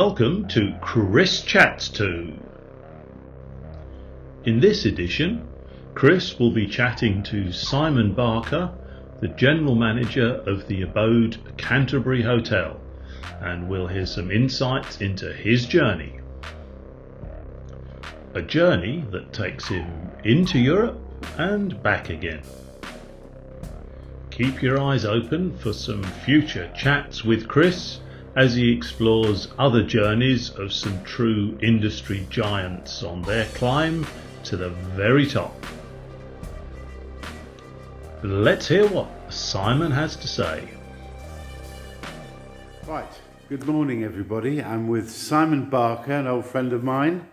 Welcome to Chris Chats To. In this edition, Chris will be chatting to Simon Barker, the General Manager of the Abode Canterbury Hotel, and we'll hear some insights into his journey. A journey that takes him into Europe and back again. Keep your eyes open for some future chats with Chris as he explores other journeys of some true industry giants on their climb to the very top. Let's hear what Simon has to say. Right, good morning everybody. I'm with Simon Barker, an old friend of mine,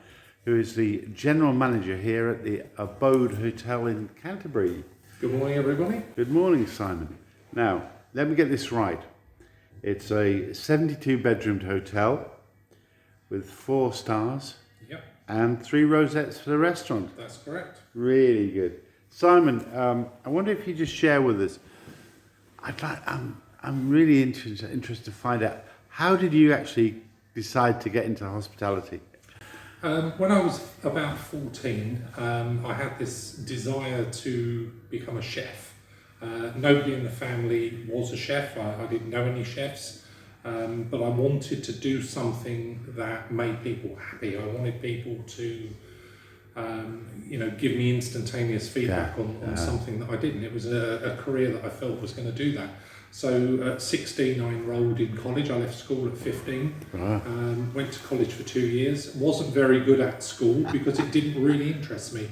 who is the General Manager here at the Abode Hotel in Canterbury. Good morning everybody. Good morning, Simon. Now, let me get this right. It's a 72 bedroomed hotel with 4 stars. Yep. And 3 rosettes for the restaurant. That's correct. Really good. Simon, I wonder if you just share with us, I'm really interested to find out, how did you actually decide to get into hospitality? When I was about 14, I had this desire to become a chef. Nobody in the family was a chef. I didn't know any chefs, but I wanted to do something that made people happy. I wanted people to, give me instantaneous feedback on something that I didn't. It was a career that I felt was going to do that. So at 16, I enrolled in college. I left school at 15, went to college for 2 years. Wasn't very good at school because it didn't really interest me.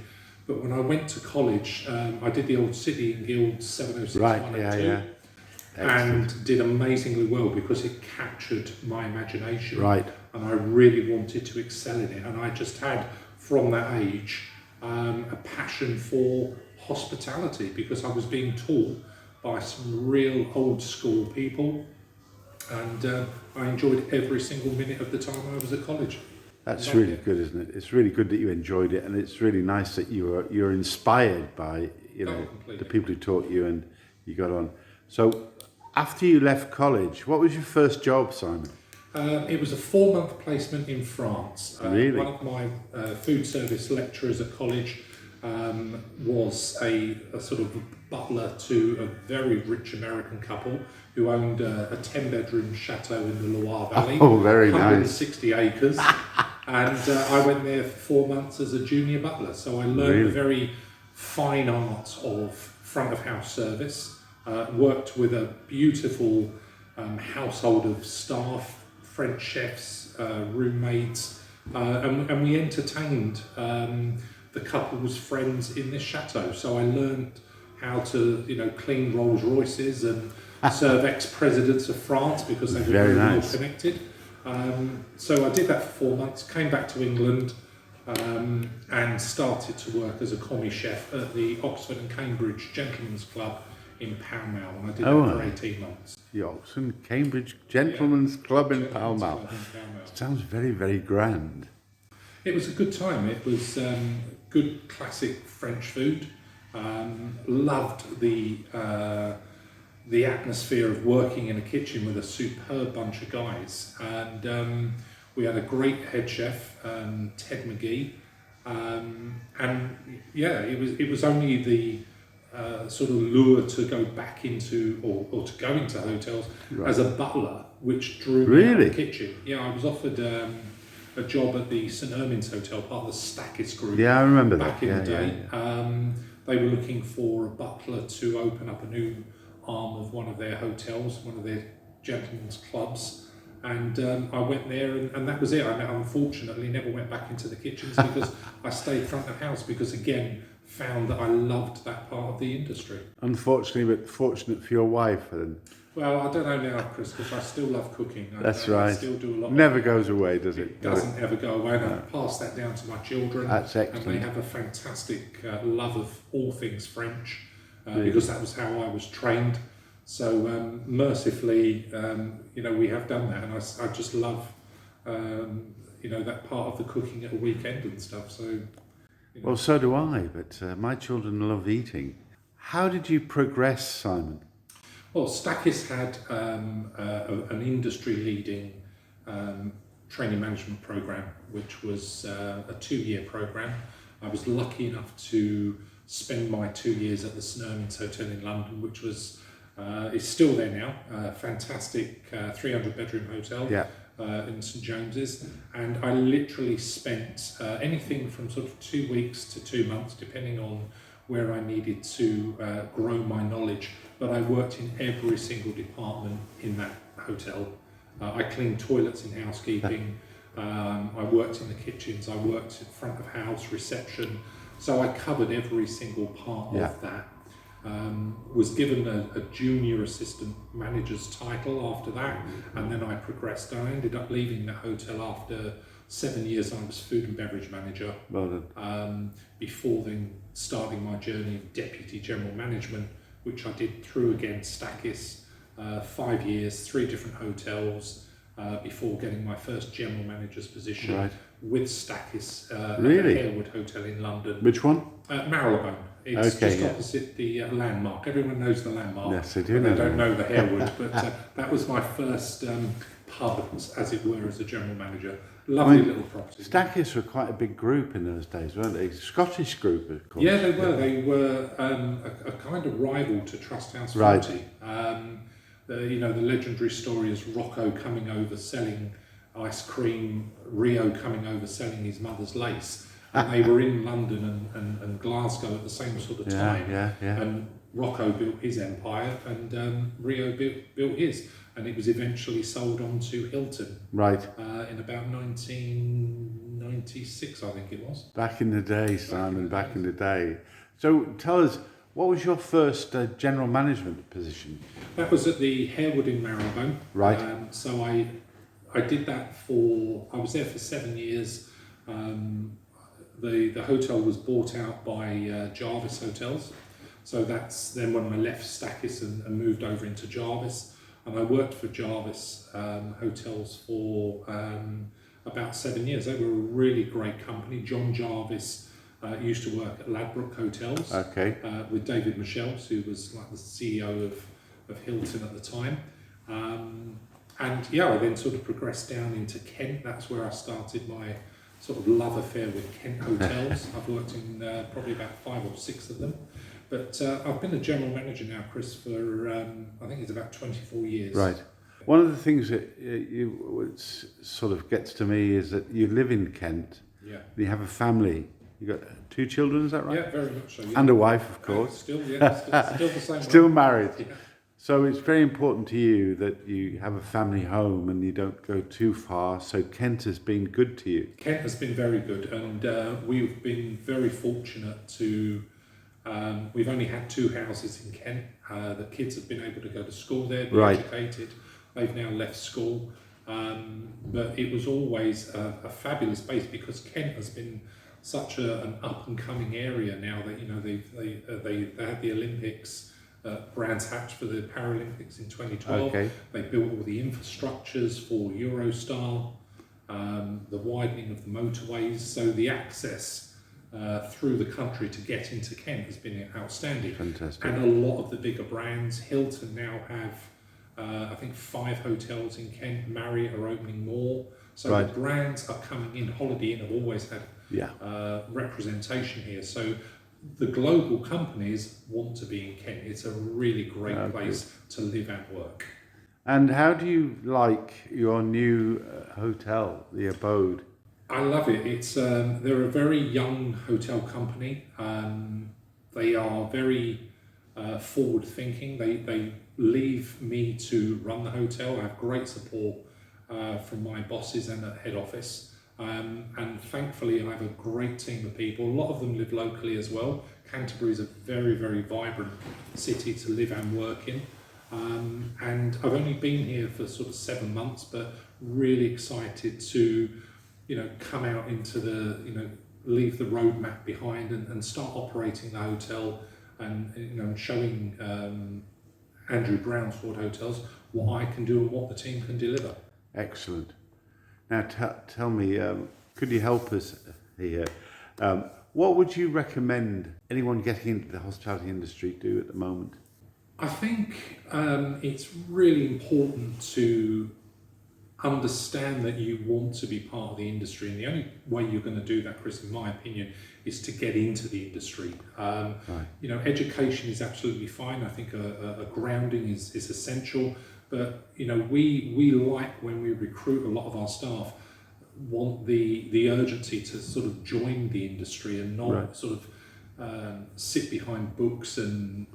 But when I went to college, I did the old City and Guilds 706 102 and did amazingly well because it captured my imagination. Right. And I really wanted to excel in it. And I just had, from that age, a passion for hospitality because I was being taught by some real old school people. And I enjoyed every single minute of the time I was at college. That's really good, isn't it? It's really good that you enjoyed it, and it's really nice that you're inspired by the people who taught you and you got on. So, after you left college, what was your first job, Simon? It was a 4-month placement in France. Really? One of my food service lecturers at college was a sort of butler to a very rich American couple who owned a 10-bedroom chateau in the Loire Valley. Oh, very nice. 160 acres. And I went there for 4 months as a junior butler. So I learned the very fine art of front of house service, worked with a beautiful household of staff, French chefs, roommates, and we entertained the couple's friends in this chateau. So I learned how to, clean Rolls Royces and serve ex-presidents of France because they were very well connected. So I did that for 4 months, came back to England and started to work as a commis chef at the Oxford and Cambridge Gentlemen's Club in Pall Mall, and I did that for 18 months. The Oxford and Cambridge Gentlemen's Club in Pall Mall. Sounds very, very grand. It was a good time. It was good classic French food. Loved the atmosphere of working in a kitchen with a superb bunch of guys, and we had a great head chef, Ted McGee, it was only the sort of lure to go back into or to go into hotels as a butler which drew me out of the kitchen. Yeah, I was offered a job at the St Ermin's Hotel, part of the Stackis Group. Yeah, I remember back in the day. They were looking for a butler to open up a new arm of one of their hotels, one of their gentlemen's clubs, and I went there and that was it. I unfortunately never went back into the kitchens because I stayed front of house because, again, found that I loved that part of the industry. Unfortunately, but fortunate for your wife then. Well, I don't know now, Chris, because I still love cooking. That's right. I still do a lot. Never goes away, does it? It doesn't ever go away. And I pass that down to my children. That's excellent. And they have a fantastic love of all things French because that was how I was trained. So mercifully, we have done that, and I just love, that part of the cooking at a weekend and stuff. So. Well, so do I, but my children love eating. How did you progress, Simon? Well, Stackis had an industry-leading training management program, which was a 2-year program. I was lucky enough to spend my 2 years at the St Ermines Hotel in London, which was is still there now. Fantastic 300 bedroom hotel. Yeah. In St James's, and I literally spent anything from sort of 2 weeks to 2 months, depending on where I needed to grow my knowledge. But I worked in every single department in that hotel. I cleaned toilets in housekeeping. I worked in the kitchens. I worked in front of house, reception. So I covered every single part of that. Was given a junior assistant manager's title after that, and then I progressed. I ended up leaving the hotel after 7 years. I was food and beverage manager. Well done. Before then starting my journey of deputy general management, which I did through again Stackis, 5 years, 3 different hotels, before getting my first general manager's position with Stackis at the Harewood Hotel in London. Which one? Marylebone. It's just opposite the Landmark. Everyone knows the Landmark. Yes, they do. They don't know the Harewood, but that was my first pub, as it were, as a general manager. Lovely little property. Stackis were quite a big group in those days, weren't they? Scottish group, of course. Yeah, they were. They were a kind of rival to Trust House 40. The legendary story is Rocco coming over selling ice cream, Rio coming over selling his mother's lace. And they were in London and Glasgow at the same sort of time. Yeah. And Rocco built his empire, and Rio built his. And it was eventually sold on to Hilton. Right. In about 1996, I think it was. Back in the day, Simon, back in the day. So tell us, what was your first general management position? That was at the Harewood in Marylebone. Right. So I did that I was there for 7 years. The hotel was bought out by Jarvis Hotels. So that's then when I left Stackis and moved over into Jarvis. And I worked for Jarvis Hotels for about 7 years. They were a really great company. John Jarvis used to work at Ladbroke Hotels with David Michels, who was like the CEO of Hilton at the time. I then sort of progressed down into Kent. That's where I started my sort of love affair with Kent hotels. I've worked in probably about 5 or 6 of them. But I've been a general manager now, Chris, for I think it's about 24 years. Right. One of the things that sort of gets to me is that you live in Kent. Yeah. You have a family. You got 2 children, is that right? Yeah, very much so. Yeah. And a wife, of course. Still the same. Still married. Yeah. So it's very important to you that you have a family home and you don't go too far. So Kent has been good to you. Kent has been very good, and we've been very fortunate to. We've only had 2 houses in Kent. The kids have been able to go to school there, be educated. They've now left school, but it was always a fabulous base because Kent has been such an up and coming area now that they had the Olympics. Brands Hatch for the Paralympics in 2012. They built all the infrastructures for Eurostar, the widening of the motorways, so the access through the country to get into Kent has been outstanding. Fantastic. And a lot of the bigger brands, Hilton now have I think 5 hotels in Kent, Marriott are opening more. So the brands are coming in. Holiday Inn have always had representation here. So the global companies want to be in Kent. It's a really great place to live and work. And how do you like your new hotel, the Abode? I love it. It's they're a very young hotel company. They are very forward thinking. They leave me to run the hotel. I have great support from my bosses and at head office. And thankfully I have a great team of people. A lot of them live locally as well. Canterbury is a very, very vibrant city to live and work in. And I've only been here for sort of 7 months, but really excited to, come out into leave the roadmap behind and start operating the hotel and, showing Andrew Brownsford Hotels what I can do and what the team can deliver. Excellent. Now tell me, could you help us here? What would you recommend anyone getting into the hospitality industry do at the moment? I think it's really important to understand that you want to be part of the industry, and the only way you're going to do that, Chris, in my opinion, is to get into the industry. You know, education is absolutely fine. I think a grounding is essential, but you know, we like when we recruit, a lot of our staff want the urgency to sort of join the industry and not sort of sit behind books and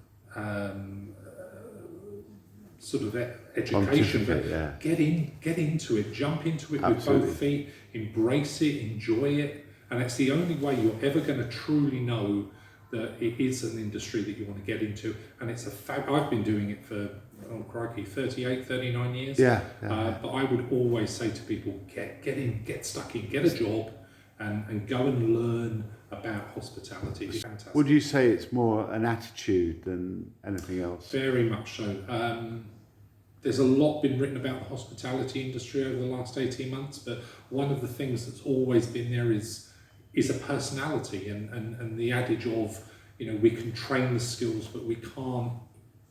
sort of education, but get into it, jump into it with both feet, embrace it, enjoy it, and it's the only way you're ever going to truly know that it is an industry that you want to get into. And it's I've been doing it for 39 years. But I would always say to people, get in, get stuck in, get a job, and go and learn about hospitality. It's fantastic. Would you say it's more an attitude than anything else? Very much so. There's a lot been written about the hospitality industry over the last 18 months, but one of the things that's always been there is a personality, and the adage of, you know, we can train the skills, but we can't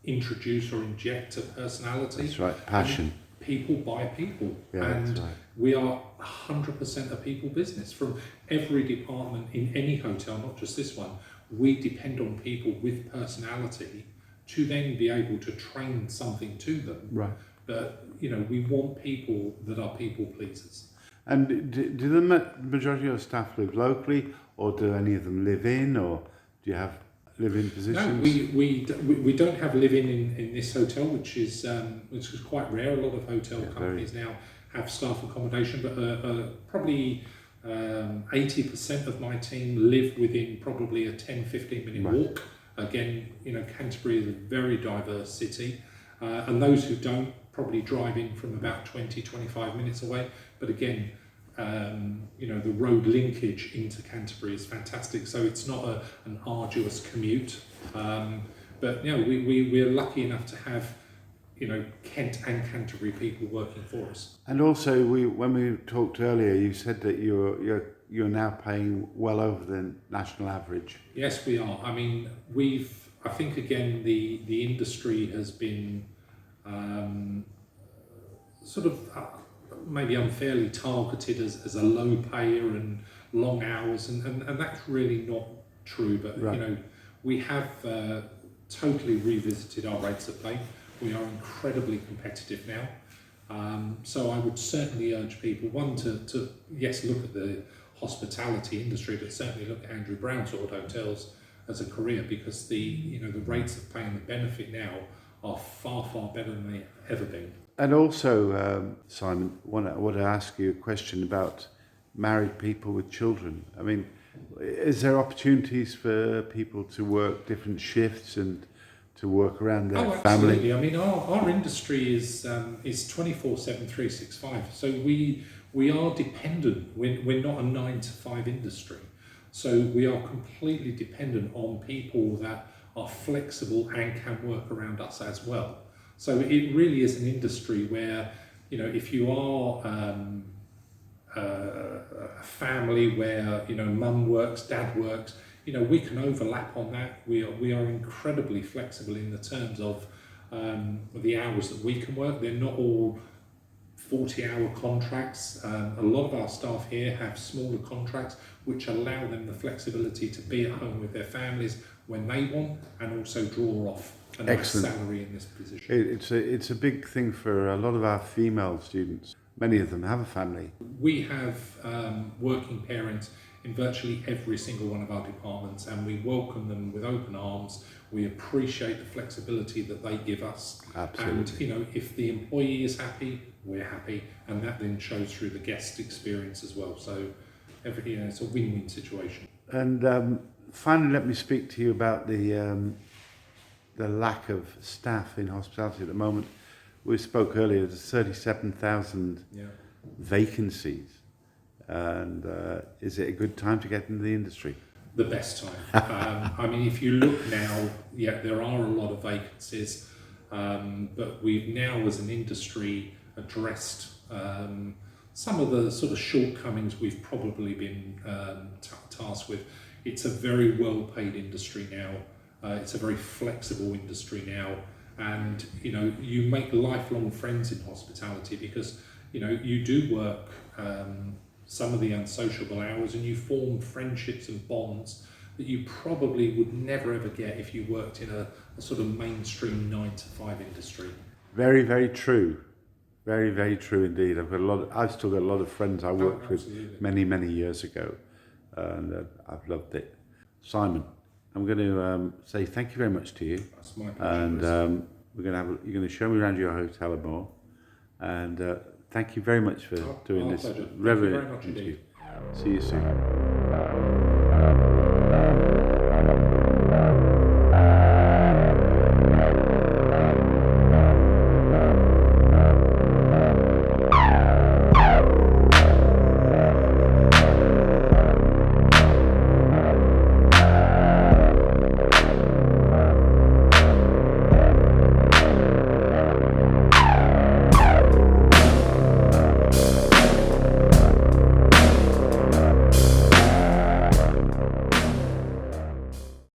introduce or inject a personality. That's right, passion. And people buy people, and we are 100% a people business. From every department in any hotel, not just this one, we depend on people with personality to then be able to train something to them. Right. But you know, we want people that are people pleasers. And do the majority of your staff live locally, or do any of them live in, or do you have live-in positions? No, we don't have live-in in this hotel, which is quite rare. A lot of hotel companies now have staff accommodation, but probably 80% of my team live within probably a 10-15 minute walk. Again, you know, Canterbury is a very diverse city, and those who don't probably drive in from about 20-25 minutes away. But again, you know, the road linkage into Canterbury is fantastic, so it's not an arduous commute. But you know, we're lucky enough to have, you know, Kent and Canterbury people working for us. And also, when we talked earlier, you said that you're now paying well over the national average. Yes, we are. I mean, I think again the industry has been sort of maybe unfairly targeted as a low payer and long hours, and that's really not true. But you know, we have totally revisited our rates of pay. We are incredibly competitive now. So I would certainly urge people, one, to yes, look at the hospitality industry, but certainly look at Andrew Brown sort of hotels as a career, because the rates of pay and the benefit now are far better than they've ever been. And also, Simon, I want to ask you a question about married people with children. I mean, is there opportunities for people to work different shifts and to work around their family? Absolutely. I mean, our industry is 24/7, 365. So we are dependent. We're not a 9-to-5 industry. So we are completely dependent on people that are flexible and can work around us as well. So it really is an industry where, you know, if you are a family where, you know, mum works, dad works, you know, we can overlap on that. We are incredibly flexible in the terms of the hours that we can work. They're not all 40-hour contracts. A lot of our staff here have smaller contracts, which allow them the flexibility to be at home with their families when they want, and also draw off a nice salary in this position. It's a big thing for a lot of our female students. Many of them have a family. We have working parents in virtually every single one of our departments, and we welcome them with open arms. We appreciate the flexibility that they give us. Absolutely. And you know, if the employee is happy, we're happy, and that then shows through the guest experience as well. So it's a win-win situation. And finally, let me speak to you about the lack of staff in hospitality at the moment. We spoke earlier, there's 37,000 vacancies. And is it a good time to get into the industry? The best time. I mean, if you look now, there are a lot of vacancies, but we've now, as an industry, addressed some of the sort of shortcomings we've probably been tasked with. It's a very well-paid industry now. It's a very flexible industry now, and you know, you make lifelong friends in hospitality because, you do work some of the unsociable hours, and you form friendships and bonds that you probably would never ever get if you worked in a sort of mainstream 9 to 5 industry. Very, very true. Very, very true indeed. I've still got a lot of friends I worked with many, many years ago, and I've loved it. Simon, I'm going to say thank you very much to you. That's my pleasure. And you're going to show me around your hotel and more. And thank you very much for doing our this pleasure. Thank you reverent very much interview. indeed. See you soon.